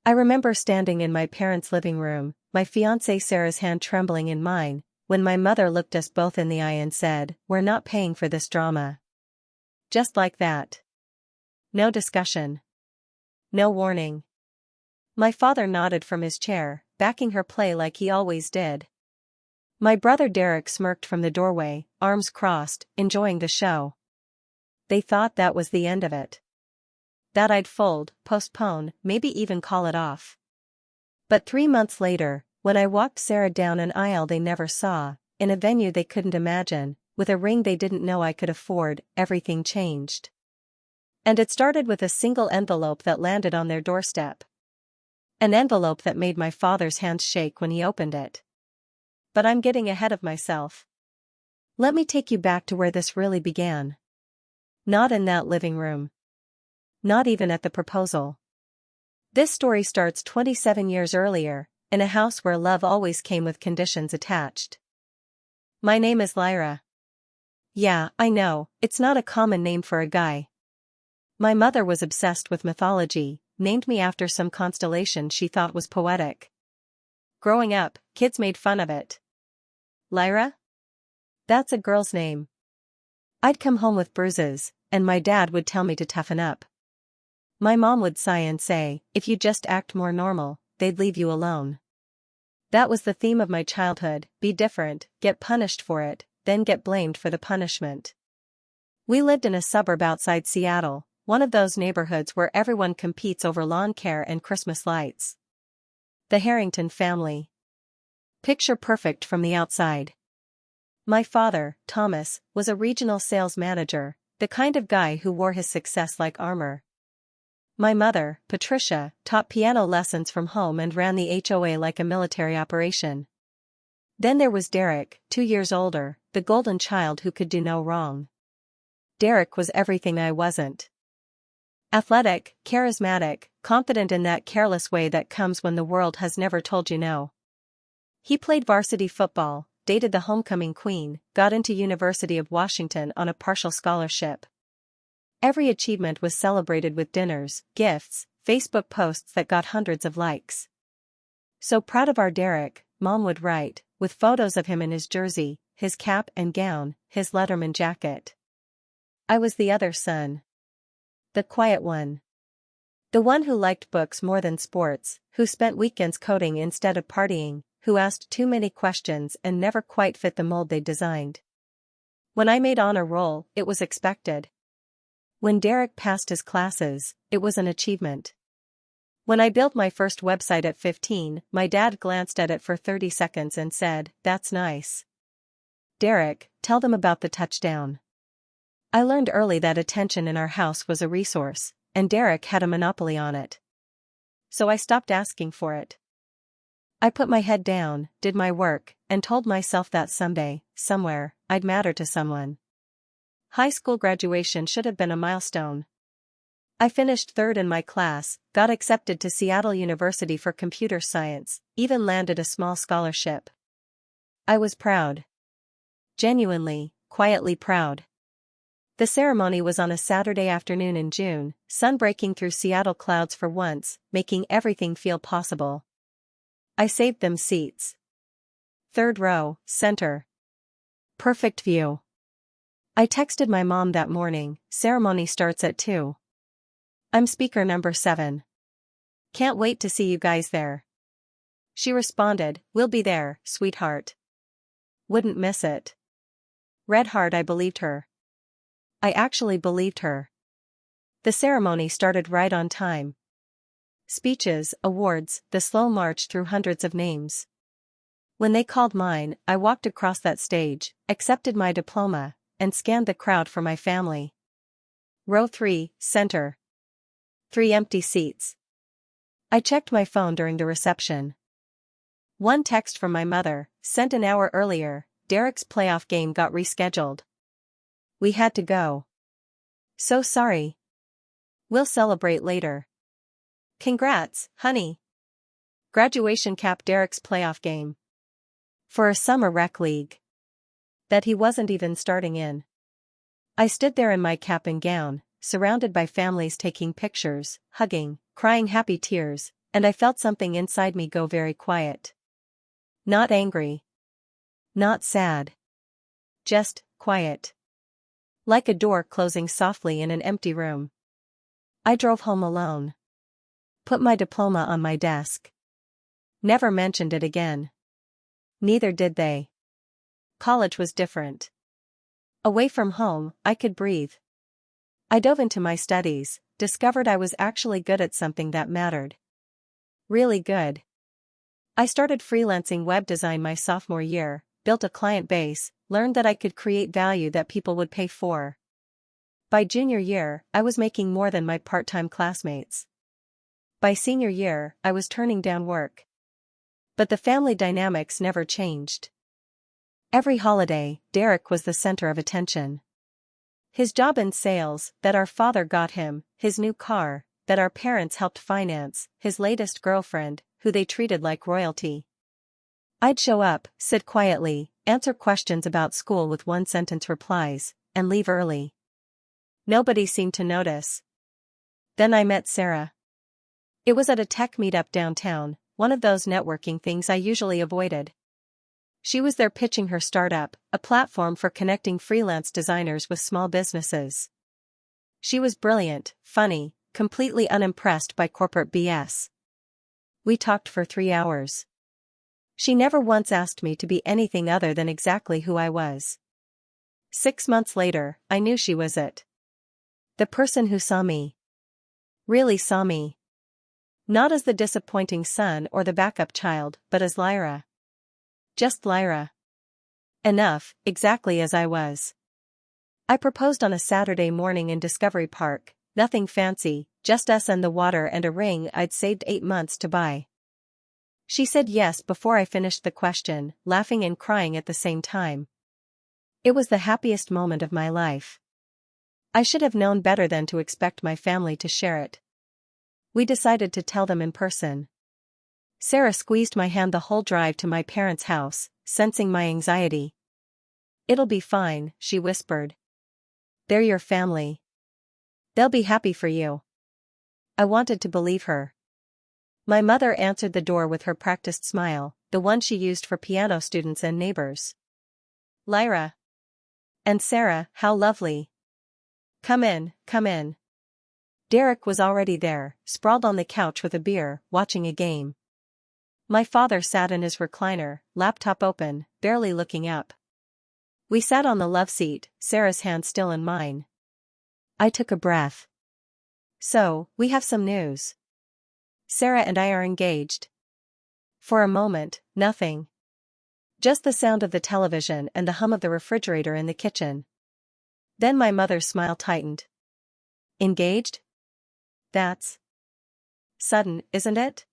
I remember standing in my parents' living room, my fiancée Sarah's hand trembling in mine, when my mother looked us both in the eye and said, "We're not paying for this drama." Just like that. No discussion. No warning. My father nodded from his chair, backing her play like he always did. My brother Derek smirked from the doorway, arms crossed, enjoying the show. They thought that was the end of it. That I'd fold, postpone, maybe even call it off. But 3 months later, when I walked Sarah down an aisle they never saw, in a venue they couldn't imagine, with a ring they didn't know I could afford, everything changed. And it started with a single envelope that landed on their doorstep. An envelope that made my father's hands shake when he opened it. But I'm getting ahead of myself. Let me take you back to where this really began. Not in that living room. Not even at the proposal. This story starts 27 years earlier, in a house where love always came with conditions attached. My name is Lyra. Yeah, I know, it's not a common name for a guy. My mother was obsessed with mythology, named me after some constellation she thought was poetic. Growing up, kids made fun of it. Lyra? That's a girl's name. I'd come home with bruises, and my dad would tell me to toughen up. My mom would sigh and say, if you just act more normal, they'd leave you alone. That was the theme of my childhood, be different, get punished for it, then get blamed for the punishment. We lived in a suburb outside Seattle, one of those neighborhoods where everyone competes over lawn care and Christmas lights. The Harrington family. Picture perfect from the outside. My father, Thomas, was a regional sales manager, the kind of guy who wore his success like armor. My mother, Patricia, taught piano lessons from home and ran the HOA like a military operation. Then there was Derek, 2 years older, the golden child who could do no wrong. Derek was everything I wasn't. Athletic, charismatic, confident in that careless way that comes when the world has never told you no. He played varsity football, dated the homecoming queen, got into University of Washington on a partial scholarship. Every achievement was celebrated with dinners, gifts, Facebook posts that got hundreds of likes. So proud of our Derek, Mom would write, with photos of him in his jersey, his cap and gown, his Letterman jacket. I was the other son. The quiet one. The one who liked books more than sports, who spent weekends coding instead of partying, who asked too many questions and never quite fit the mold they designed. When I made honor roll, it was expected. When Derek passed his classes, it was an achievement. When I built my first website at 15, my dad glanced at it for 30 seconds and said, "That's nice. Derek, tell them about the touchdown." I learned early that attention in our house was a resource, and Derek had a monopoly on it. So I stopped asking for it. I put my head down, did my work, and told myself that someday, somewhere, I'd matter to someone. High school graduation should have been a milestone. I finished third in my class, got accepted to Seattle University for computer science, even landed a small scholarship. I was proud. Genuinely, quietly proud. The ceremony was on a Saturday afternoon in June, sun breaking through Seattle clouds for once, making everything feel possible. I saved them seats. Third row, center. Perfect view. I texted my mom that morning, ceremony starts at 2. I'm speaker number 7. Can't wait to see you guys there. She responded, we'll be there, sweetheart. Wouldn't miss it. Red heart, I believed her. I actually believed her. The ceremony started right on time. Speeches, awards, the slow march through hundreds of names. When they called mine, I walked across that stage, accepted my diploma, and scanned the crowd for my family. Row 3, center. 3 empty seats. I checked my phone during the reception. One text from my mother, sent an hour earlier, Derek's playoff game got rescheduled. We had to go. So sorry. We'll celebrate later. Congrats, honey. Graduation capped Derek's playoff game. For a summer rec league. That he wasn't even starting in. I stood there in my cap and gown, surrounded by families taking pictures, hugging, crying happy tears, and I felt something inside me go very quiet. Not angry. Not sad. Just quiet. Like a door closing softly in an empty room. I drove home alone. Put my diploma on my desk. Never mentioned it again. Neither did they. College was different. Away from home, I could breathe. I dove into my studies, discovered I was actually good at something that mattered. Really good. I started freelancing web design my sophomore year, built a client base, learned that I could create value that people would pay for. By junior year, I was making more than my part-time classmates. By senior year, I was turning down work. But the family dynamics never changed. Every holiday, Derek was the center of attention. His job in sales, that our father got him, his new car, that our parents helped finance, his latest girlfriend, who they treated like royalty. I'd show up, sit quietly, answer questions about school with one-sentence replies, and leave early. Nobody seemed to notice. Then I met Sarah. It was at a tech meetup downtown, one of those networking things I usually avoided. She was there pitching her startup, a platform for connecting freelance designers with small businesses. She was brilliant, funny, completely unimpressed by corporate BS. We talked for 3 hours. She never once asked me to be anything other than exactly who I was. 6 months later, I knew she was it. The person who saw me. Really saw me. Not as the disappointing son or the backup child, but as Lyra. Just Lyra. Enough, exactly as I was. I proposed on a Saturday morning in Discovery Park, nothing fancy, just us and the water and a ring I'd saved 8 months to buy. She said yes before I finished the question, laughing and crying at the same time. It was the happiest moment of my life. I should have known better than to expect my family to share it. We decided to tell them in person. Sarah squeezed my hand the whole drive to my parents' house, sensing my anxiety. "It'll be fine," she whispered. "They're your family. They'll be happy for you." I wanted to believe her. My mother answered the door with her practiced smile, the one she used for piano students and neighbors. "Lyra. And Sarah, how lovely. Come in, come in." Derek was already there, sprawled on the couch with a beer, watching a game. My father sat in his recliner, laptop open, barely looking up. We sat on the love seat, Sarah's hand still in mine. I took a breath. "So, we have some news. Sarah and I are engaged." For a moment, nothing. Just the sound of the television and the hum of the refrigerator in the kitchen. Then my mother's smile tightened. "Engaged? That's sudden, isn't it?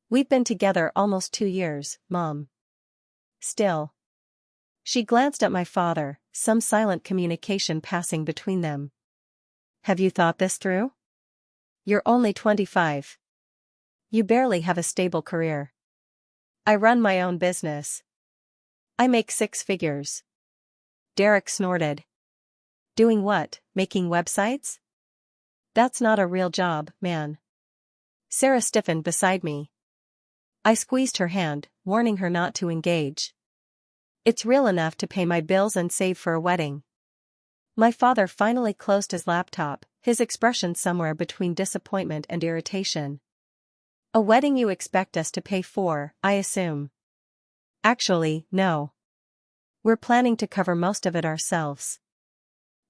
We've been together almost 2 years, Mom." Still. She glanced at my father, some silent communication passing between them. "Have you thought this through? You're only 25. You barely have a stable career. I run my own business. I make 6 figures. Derek snorted. "Doing what, making websites? That's not a real job, man." Sarah stiffened beside me. I squeezed her hand, warning her not to engage. "It's real enough to pay my bills and save for a wedding." My father finally closed his laptop, his expression somewhere between disappointment and irritation. "A wedding you expect us to pay for, I assume?" "Actually, no. We're planning to cover most of it ourselves.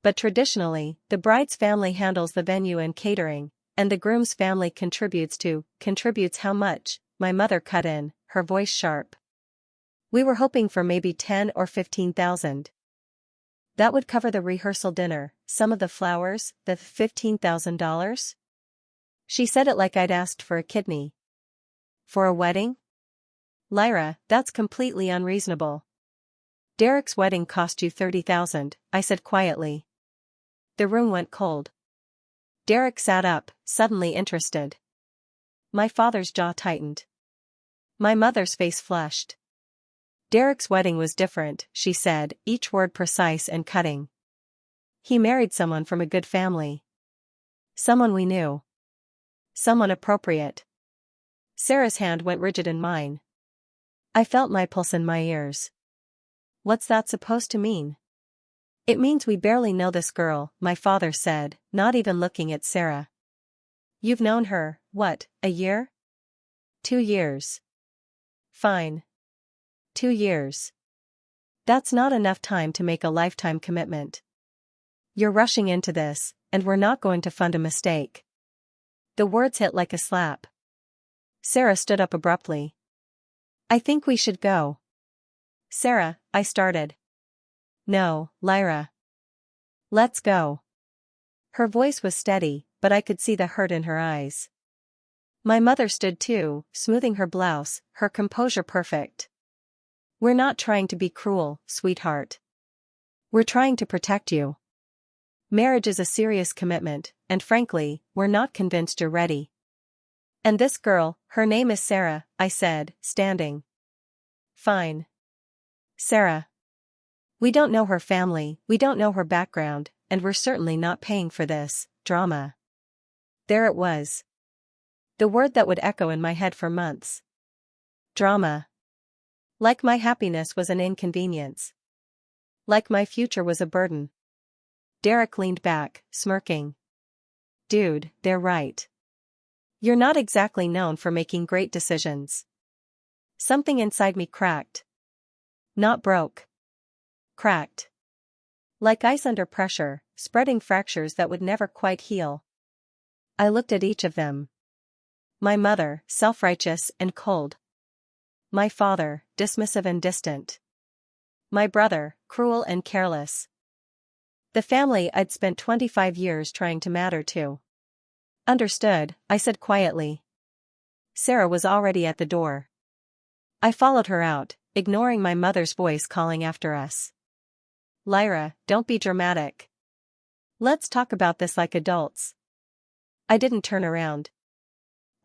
But traditionally, the bride's family handles the venue and catering, and the groom's family contributes how much?" My mother cut in, her voice sharp. "We were hoping for maybe 10 or 15,000. That would cover the rehearsal dinner, some of the flowers, the $15,000? She said it like I'd asked for a kidney. "For a wedding? Lyra, that's completely unreasonable." "Derek's wedding cost you 30,000, I said quietly. The room went cold. Derek sat up, suddenly interested. My father's jaw tightened. My mother's face flushed. "Derek's wedding was different," she said, each word precise and cutting. "He married someone from a good family. Someone we knew. Someone appropriate. Sarah's hand went rigid in mine. I felt my pulse in my ears. What's that supposed to mean? It means we barely know this girl, my father said, not even looking at Sarah. You've known her, what, a year? 2 years. Fine. 2 years. That's not enough time to make a lifetime commitment. You're rushing into this, and we're not going to fund a mistake. The words hit like a slap. Sarah stood up abruptly. I think we should go. Sarah, I started. No, Lyra. Let's go. Her voice was steady, but I could see the hurt in her eyes. My mother stood too, smoothing her blouse, her composure perfect. We're not trying to be cruel, sweetheart. We're trying to protect you. Marriage is a serious commitment, and frankly, we're not convinced you're ready. And this girl, her name is Sarah, I said, standing. Fine. Sarah. We don't know her family, we don't know her background, and we're certainly not paying for this drama. There it was. The word that would echo in my head for months. Drama. Like my happiness was an inconvenience. Like my future was a burden. Derek leaned back, smirking. Dude, they're right. You're not exactly known for making great decisions. Something inside me cracked. Not broke. Cracked. Like ice under pressure, spreading fractures that would never quite heal. I looked at each of them. My mother, self-righteous and cold. My father, dismissive and distant. My brother, cruel and careless. The family I'd spent 25 years trying to matter to. Understood, I said quietly. Sarah was already at the door. I followed her out, ignoring my mother's voice calling after us. Lyra, don't be dramatic. Let's talk about this like adults. I didn't turn around.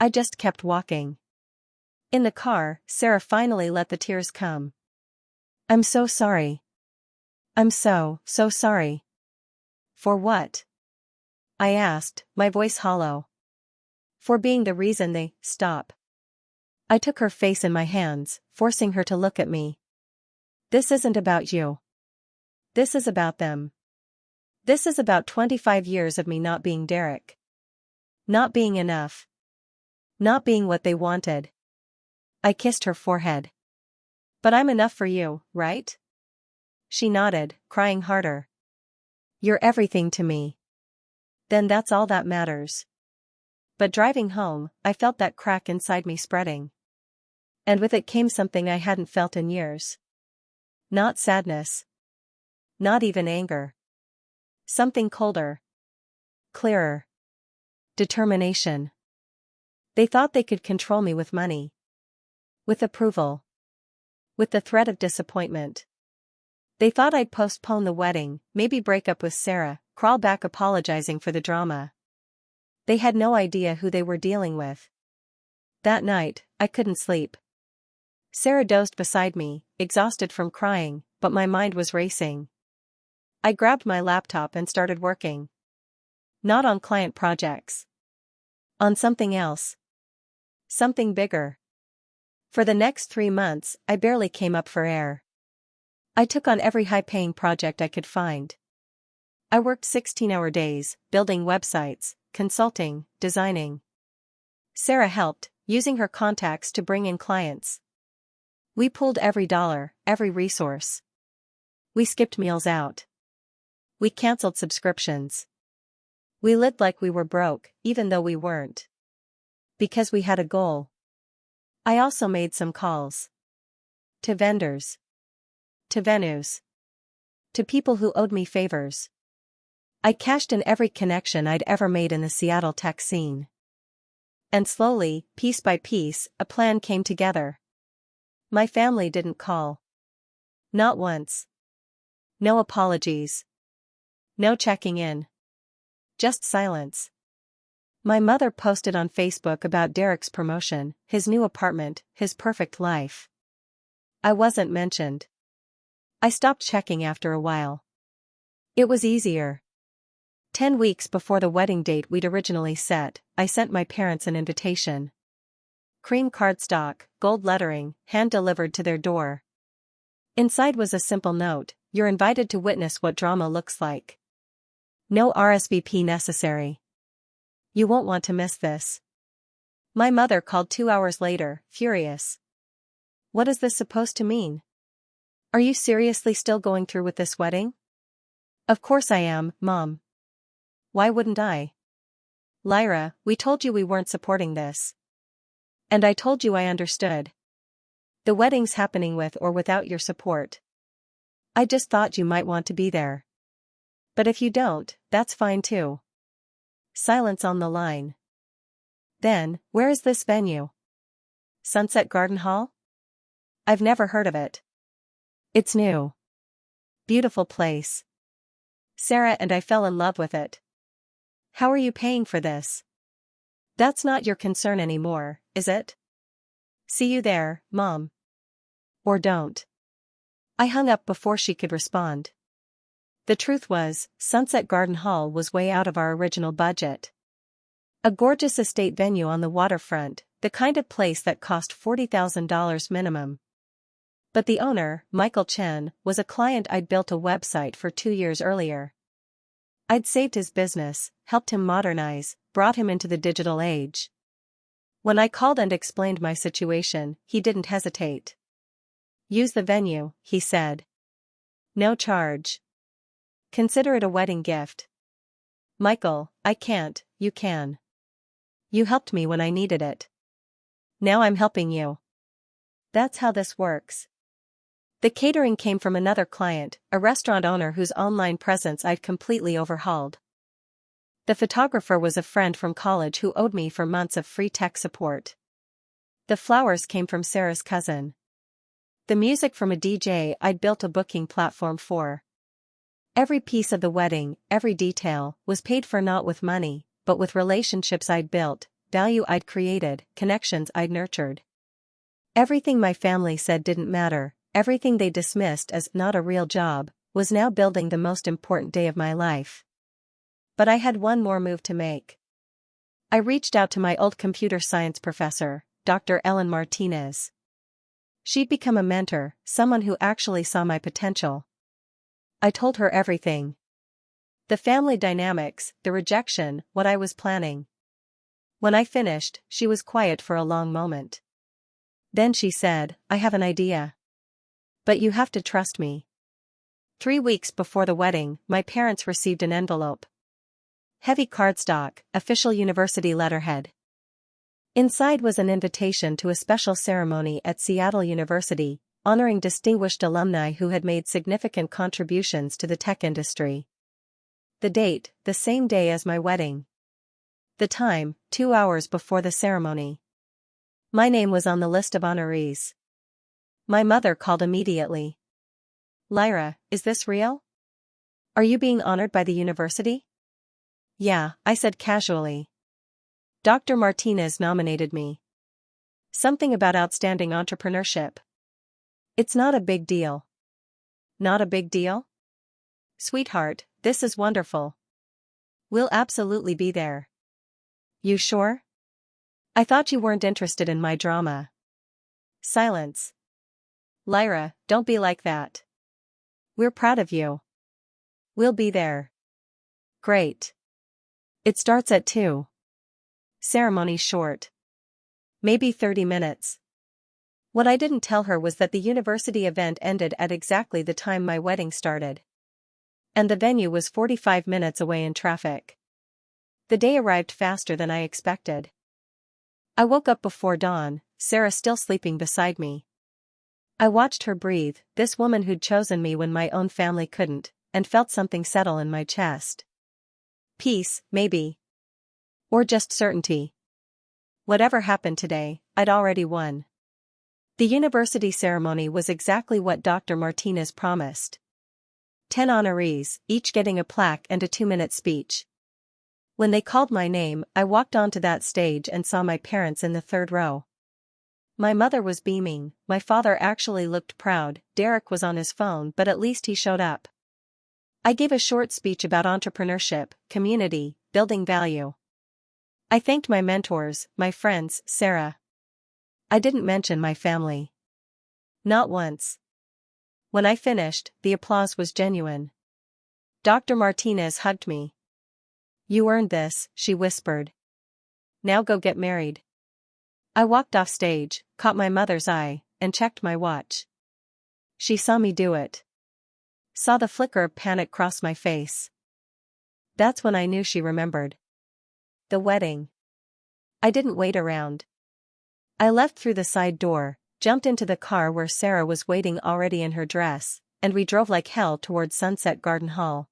I just kept walking. In the car, Sarah finally let the tears come. I'm so sorry. I'm so sorry. For what? I asked, my voice hollow. For being the reason they stop. I took her face in my hands, forcing her to look at me. This isn't about you. This is about them. This is about 25 years of me not being Derek. Not being enough. Not being what they wanted. I kissed her forehead. But I'm enough for you, right? She nodded, crying harder. You're everything to me. Then that's all that matters. But driving home, I felt that crack inside me spreading. And with it came something I hadn't felt in years. Not sadness. Not even anger. Something colder. Clearer. Determination. They thought they could control me with money. With approval. With the threat of disappointment. They thought I'd postpone the wedding, maybe break up with Sarah, crawl back apologizing for the drama. They had no idea who they were dealing with. That night, I couldn't sleep. Sarah dozed beside me, exhausted from crying, but my mind was racing. I grabbed my laptop and started working. Not on client projects. On something else. Something bigger. For the next 3 months, I barely came up for air. I took on every high-paying project I could find. I worked 16-hour days, building websites, consulting, designing. Sarah helped, using her contacts to bring in clients. We pulled every dollar, every resource. We skipped meals out. We canceled subscriptions. We lived like we were broke, even though we weren't. Because we had a goal. I also made some calls. To vendors. To venues. To people who owed me favors. I cashed in every connection I'd ever made in the Seattle tech scene. And slowly, piece by piece, a plan came together. My family didn't call. Not once. No apologies. No checking in. Just silence. My mother posted on Facebook about Derek's promotion, his new apartment, his perfect life. I wasn't mentioned. I stopped checking after a while. It was easier. 10 weeks before the wedding date we'd originally set, I sent my parents an invitation. cream cardstock, gold lettering, hand-delivered to their door. Inside was a simple note: "You're invited to witness what drama looks like. No RSVP necessary. You won't want to miss this." My mother called 2 hours later, furious. "What is this supposed to mean? Are you seriously still going through with this wedding?" "Of course I am, Mom. Why wouldn't I?" "Lyra, we told you we weren't supporting this. And I told you I understood. The wedding's happening with or without your support. I just thought you might want to be there. But if you don't, that's fine too." Silence on the line. Then, "Where is this venue?" "Sunset Garden Hall? I've never heard of it." "It's new. Beautiful place. Sarah and I fell in love with it." "How are you paying for this?" "That's not your concern anymore, is it? See you there, Mom. Or don't." I hung up before she could respond. The truth was, Sunset Garden Hall was way out of our original budget. A gorgeous estate venue on the waterfront, the kind of place that cost $40,000 minimum. But the owner, Michael Chen, was a client I'd built a website for 2 years earlier. I'd saved his business, helped him modernize, brought him into the digital age. When I called and explained my situation, he didn't hesitate. "Use the venue," he said. "No charge. Consider it a wedding gift." "Michael, I can't, you can. You helped me when I needed it. Now I'm helping you. That's how this works." The catering came from another client, a restaurant owner whose online presence I'd completely overhauled. The photographer was a friend from college who owed me for months of free tech support. The flowers came from Sarah's cousin. The music from a DJ I'd built a booking platform for. Every piece of the wedding, every detail, was paid for not with money, but with relationships I'd built, value I'd created, connections I'd nurtured. Everything my family said didn't matter, everything they dismissed as not a real job, was now building the most important day of my life. But I had one more move to make. I reached out to my old computer science professor, Dr. Ellen Martinez. She'd become a mentor, someone who actually saw my potential. I told her everything. The family dynamics, the rejection, what I was planning. When I finished, she was quiet for a long moment. Then she said, "I have an idea. But you have to trust me." 3 weeks before the wedding, my parents received an envelope. Heavy cardstock, official university letterhead. Inside was an invitation to a special ceremony at Seattle University, honoring distinguished alumni who had made significant contributions to the tech industry. The date, the same day as my wedding. The time, 2 hours before the ceremony. My name was on the list of honorees. My mother called immediately. "Lyra, is this real? Are you being honored by the university?" "Yeah," I said casually. "Dr. Martinez nominated me. Something about outstanding entrepreneurship." "It's not a big deal." "Not a big deal?" "Sweetheart, this is wonderful. We'll absolutely be there." "You sure? I thought you weren't interested in my drama." Silence. "Lyra, don't be like that. We're proud of you. We'll be there." "Great. It starts at 2. Ceremony short. Maybe 30 minutes. What I didn't tell her was that the university event ended at exactly the time my wedding started. And the venue was 45 minutes away in traffic. The day arrived faster than I expected. I woke up before dawn, Sarah still sleeping beside me. I watched her breathe, this woman who'd chosen me when my own family couldn't, and felt something settle in my chest. Peace, maybe. Or just certainty. Whatever happened today, I'd already won. The university ceremony was exactly what Dr. Martinez promised. 10 honorees, each getting a plaque and a 2-minute speech. When they called my name, I walked onto that stage and saw my parents in the 3rd row. My mother was beaming, my father actually looked proud, Derek was on his phone but at least he showed up. I gave a short speech about entrepreneurship, community, building value. I thanked my mentors, my friends, Sarah. I didn't mention my family. Not once. When I finished, the applause was genuine. Dr. Martinez hugged me. "You earned this," she whispered. "Now go get married." I walked off stage, caught my mother's eye, and checked my watch. She saw me do it. Saw the flicker of panic cross my face. That's when I knew she remembered. The wedding. I didn't wait around. I left through the side door, jumped into the car where Sarah was waiting already in her dress, and we drove like hell towards Sunset Garden Hall.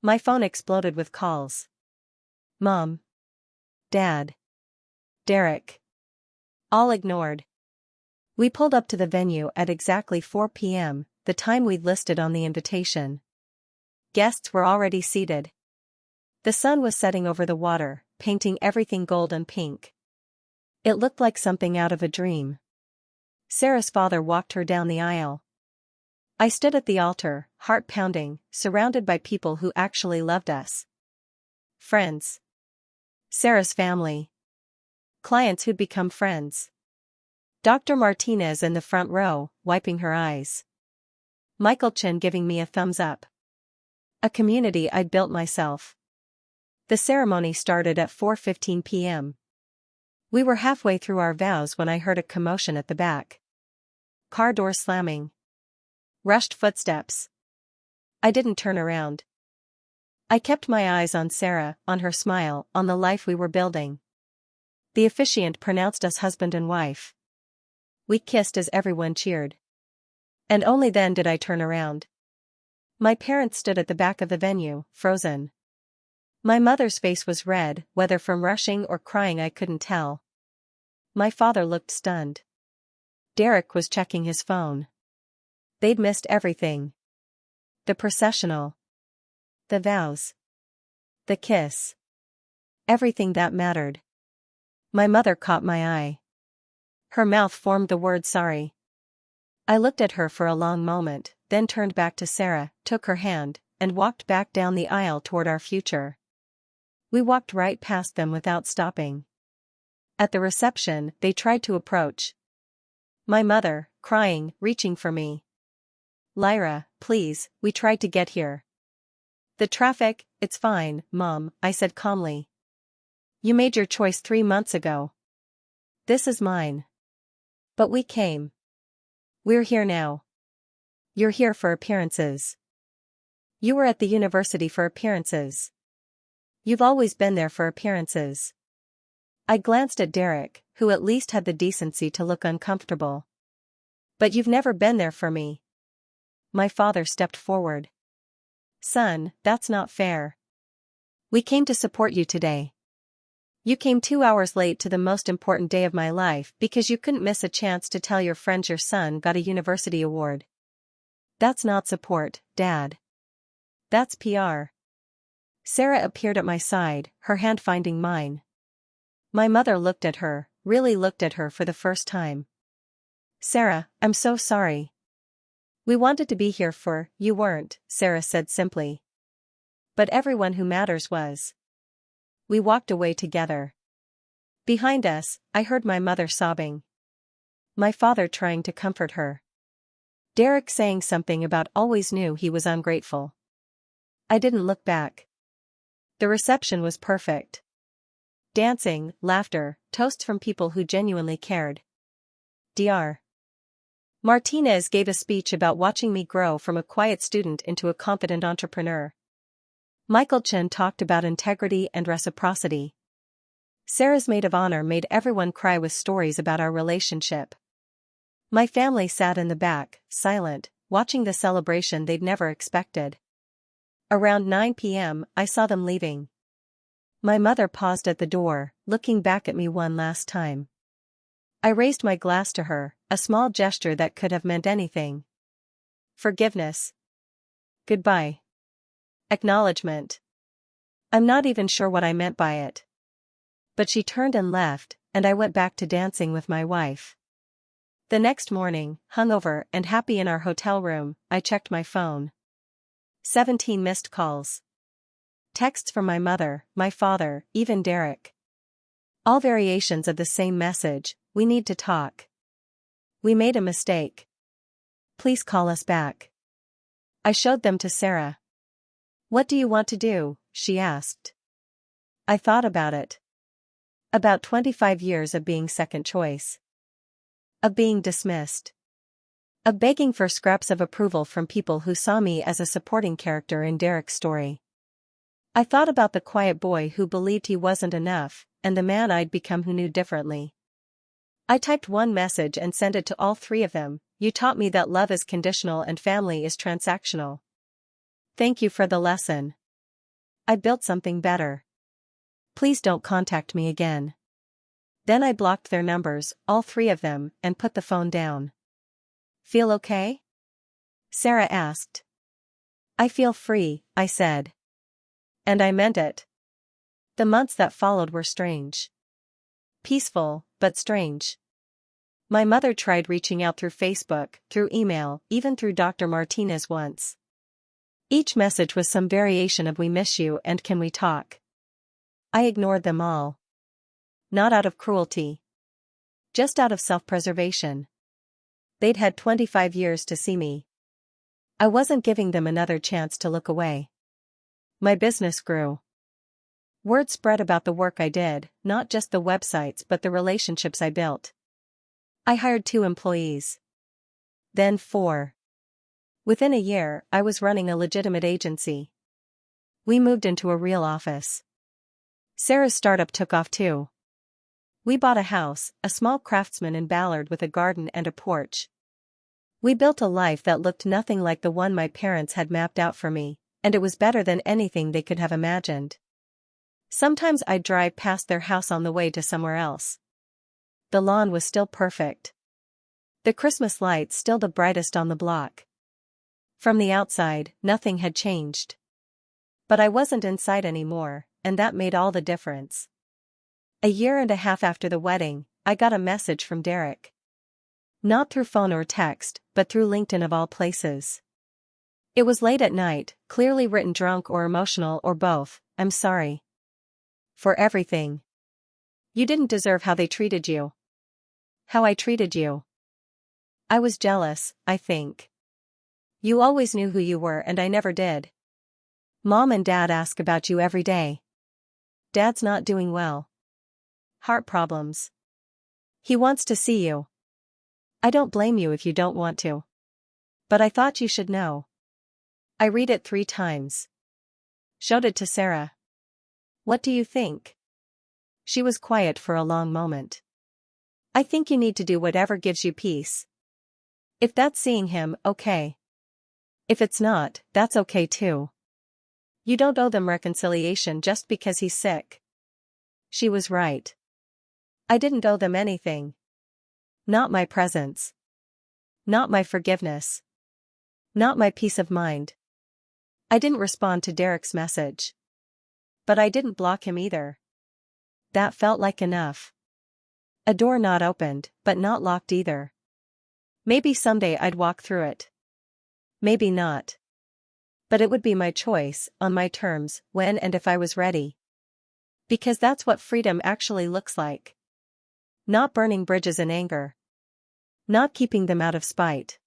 My phone exploded with calls. Mom. Dad. Derek. All ignored. We pulled up to the venue at exactly 4 p.m., the time we'd listed on the invitation. Guests were already seated. The sun was setting over the water, painting everything gold and pink. It looked like something out of a dream. Sarah's father walked her down the aisle. I stood at the altar, heart pounding, surrounded by people who actually loved us. Friends. Sarah's family. Clients who'd become friends. Dr. Martinez in the front row, wiping her eyes. Michael Chin giving me a thumbs up. A community I'd built myself. The ceremony started at 4:15 p.m. We were halfway through our vows when I heard a commotion at the back. Car doors slamming. Rushed footsteps. I didn't turn around. I kept my eyes on Sarah, on her smile, on the life we were building. The officiant pronounced us husband and wife. We kissed as everyone cheered. And only then did I turn around. My parents stood at the back of the venue, frozen. My mother's face was red, whether from rushing or crying I couldn't tell. My father looked stunned. Derek was checking his phone. They'd missed everything. The processional. The vows. The kiss. Everything that mattered. My mother caught my eye. Her mouth formed the word sorry. I looked at her for a long moment, then turned back to Sarah, took her hand, and walked back down the aisle toward our future. We walked right past them without stopping. At the reception, they tried to approach. My mother, crying, reaching for me. "Lyra, please, we tried to get here." "The traffic, it's fine, Mom," I said calmly. "You made your choice 3 months ago. This is mine." "But we came. We're here now." "You're here for appearances. You were at the university for appearances. You've always been there for appearances." I glanced at Derek, who at least had the decency to look uncomfortable. "But you've never been there for me." My father stepped forward. "Son, that's not fair. We came to support you today. You came 2 hours late to the most important day of my life because you couldn't miss a chance to tell your friends your son got a university award. That's not support, Dad. That's PR." Sarah appeared at my side, her hand finding mine. My mother looked at her, really looked at her for the first time. "Sarah, I'm so sorry. We wanted to be here for, you weren't," Sarah said simply. "But everyone who matters was." We walked away together. Behind us, I heard my mother sobbing. My father trying to comfort her. Derek saying something about always knew he was ungrateful. I didn't look back. The reception was perfect. Dancing, laughter, toasts from people who genuinely cared. Dr. Martinez gave a speech about watching me grow from a quiet student into a confident entrepreneur. Michael Chen talked about integrity and reciprocity. Sarah's maid of honor made everyone cry with stories about our relationship. My family sat in the back, silent, watching the celebration they'd never expected. Around 9 p.m., I saw them leaving. My mother paused at the door, looking back at me one last time. I raised my glass to her, a small gesture that could have meant anything. Forgiveness. Goodbye. Acknowledgement. I'm not even sure what I meant by it. But she turned and left, and I went back to dancing with my wife. The next morning, hungover and happy in our hotel room, I checked my phone. 17 missed calls. Texts from my mother, my father, even Derek. All variations of the same message, We need to talk. We made a mistake. Please call us back. I showed them to Sarah. What do you want to do? She asked. I thought about it. About 25 years of being second choice. Of being dismissed. Of begging for scraps of approval from people who saw me as a supporting character in Derek's story. I thought about the quiet boy who believed he wasn't enough, and the man I'd become who knew differently. I typed one message and sent it to all three of them. You taught me that love is conditional and family is transactional. Thank you for the lesson. I built something better. Please don't contact me again. Then I blocked their numbers, all three of them, and put the phone down. Feel okay? Sarah asked. I feel free, I said. And I meant it. The months that followed were strange. Peaceful, but strange. My mother tried reaching out through Facebook, through email, even through Dr. Martinez once. Each message was some variation of "we miss you" and "can we talk?" I ignored them all. Not out of cruelty. Just out of self-preservation. They'd had 25 years to see me. I wasn't giving them another chance to look away. My business grew. Word spread about the work I did, not just the websites but the relationships I built. I hired 2 employees. Then 4. Within a year, I was running a legitimate agency. We moved into a real office. Sarah's startup took off too. We bought a house, a small craftsman in Ballard with a garden and a porch. We built a life that looked nothing like the one my parents had mapped out for me, and it was better than anything they could have imagined. Sometimes I'd drive past their house on the way to somewhere else. The lawn was still perfect. The Christmas lights still the brightest on the block. From the outside, nothing had changed. But I wasn't inside anymore, and that made all the difference. A year and a half after the wedding, I got a message from Derek. Not through phone or text, but through LinkedIn of all places. It was late at night, clearly written drunk or emotional or both. I'm sorry. For everything. You didn't deserve how they treated you. How I treated you. I was jealous, I think. You always knew who you were and I never did. Mom and Dad ask about you every day. Dad's not doing well. Heart problems. He wants to see you. I don't blame you if you don't want to. But I thought you should know. I read it 3 times. Showed it to Sarah. What do you think? She was quiet for a long moment. I think you need to do whatever gives you peace. If that's seeing him, okay. If it's not, that's okay too. You don't owe them reconciliation just because he's sick. She was right. I didn't owe them anything. Not my presence. Not my forgiveness. Not my peace of mind. I didn't respond to Derek's message. But I didn't block him either. That felt like enough. A door not opened, but not locked either. Maybe someday I'd walk through it. Maybe not. But it would be my choice, on my terms, when and if I was ready. Because that's what freedom actually looks like. Not burning bridges in anger. Not keeping them out of spite.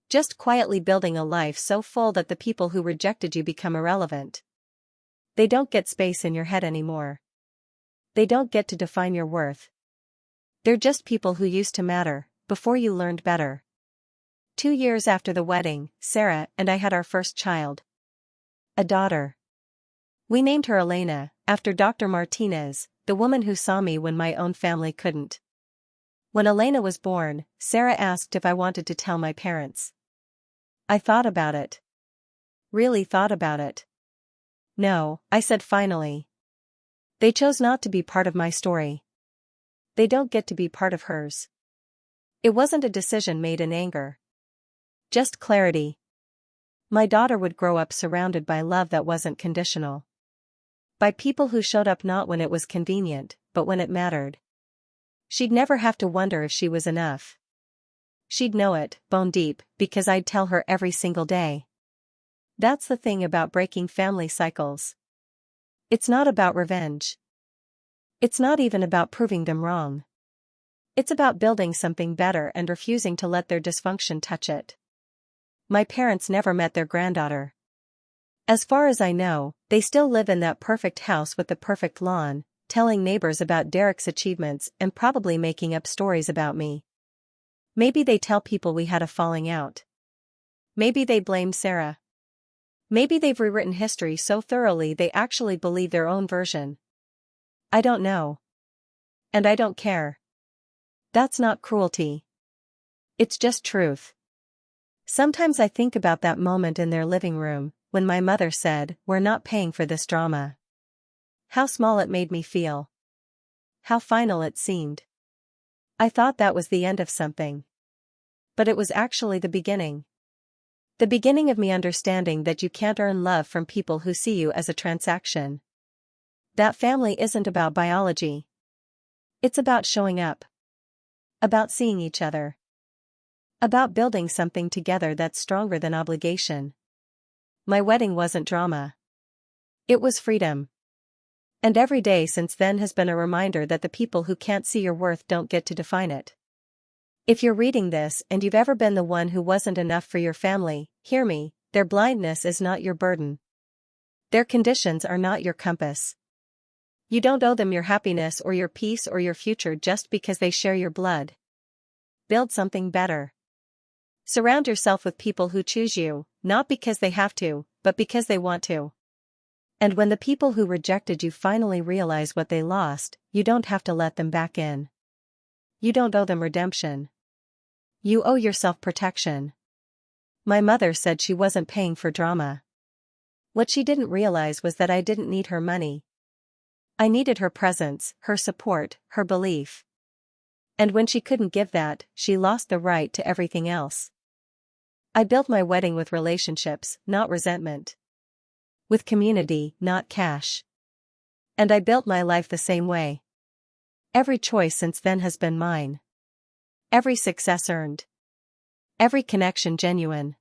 Just quietly building a life so full that the people who rejected you become irrelevant. They don't get space in your head anymore. They don't get to define your worth. They're just people who used to matter, before you learned better. 2 years after the wedding, Sarah and I had our first child. A daughter. We named her Elena, after Dr. Martinez, the woman who saw me when my own family couldn't. When Elena was born, Sarah asked if I wanted to tell my parents. I thought about it. Really thought about it. No, I said finally. They chose not to be part of my story. They don't get to be part of hers. It wasn't a decision made in anger. Just clarity. My daughter would grow up surrounded by love that wasn't conditional. By people who showed up not when it was convenient, but when it mattered. She'd never have to wonder if she was enough. She'd know it, bone deep, because I'd tell her every single day. That's the thing about breaking family cycles. It's not about revenge. It's not even about proving them wrong. It's about building something better and refusing to let their dysfunction touch it. My parents never met their granddaughter. As far as I know, they still live in that perfect house with the perfect lawn, telling neighbors about Derek's achievements and probably making up stories about me. Maybe they tell people we had a falling out. Maybe they blame Sarah. Maybe they've rewritten history so thoroughly they actually believe their own version. I don't know. And I don't care. That's not cruelty. It's just truth. Sometimes I think about that moment in their living room, when my mother said, "We're not paying for this drama." How small it made me feel. How final it seemed. I thought that was the end of something. But it was actually the beginning. The beginning of me understanding that you can't earn love from people who see you as a transaction. That family isn't about biology. It's about showing up. About seeing each other. About building something together that's stronger than obligation. My wedding wasn't drama. It was freedom. And every day since then has been a reminder that the people who can't see your worth don't get to define it. If you're reading this and you've ever been the one who wasn't enough for your family, hear me, their blindness is not your burden. Their conditions are not your compass. You don't owe them your happiness or your peace or your future just because they share your blood. Build something better. Surround yourself with people who choose you, not because they have to, but because they want to. And when the people who rejected you finally realize what they lost, you don't have to let them back in. You don't owe them redemption. You owe yourself protection. My mother said she wasn't paying for drama. What she didn't realize was that I didn't need her money. I needed her presence, her support, her belief. And when she couldn't give that, she lost the right to everything else. I built my wedding with relationships, not resentment. With community, not cash. And I built my life the same way. Every choice since then has been mine. Every success earned. Every connection genuine.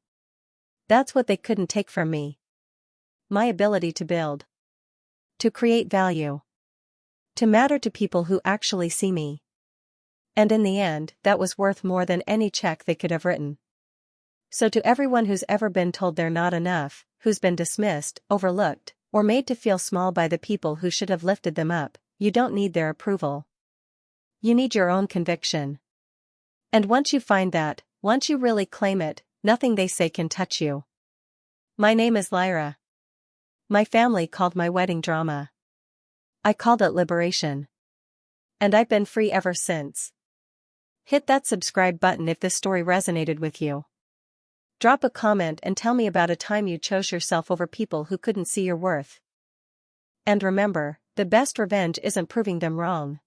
That's what they couldn't take from me. My ability to build. To create value. To matter to people who actually see me. And in the end, that was worth more than any check they could have written. So to everyone who's ever been told they're not enough, who's been dismissed, overlooked, or made to feel small by the people who should have lifted them up, you don't need their approval. You need your own conviction. And once you find that, once you really claim it, nothing they say can touch you. My name is Lyra. My family called my wedding drama. I called it liberation. And I've been free ever since. Hit that subscribe button if this story resonated with you. Drop a comment and tell me about a time you chose yourself over people who couldn't see your worth. And remember, the best revenge isn't proving them wrong.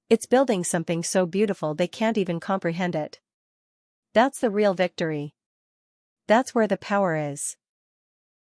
It's building something so beautiful they can't even comprehend it. That's the real victory. That's where the power is.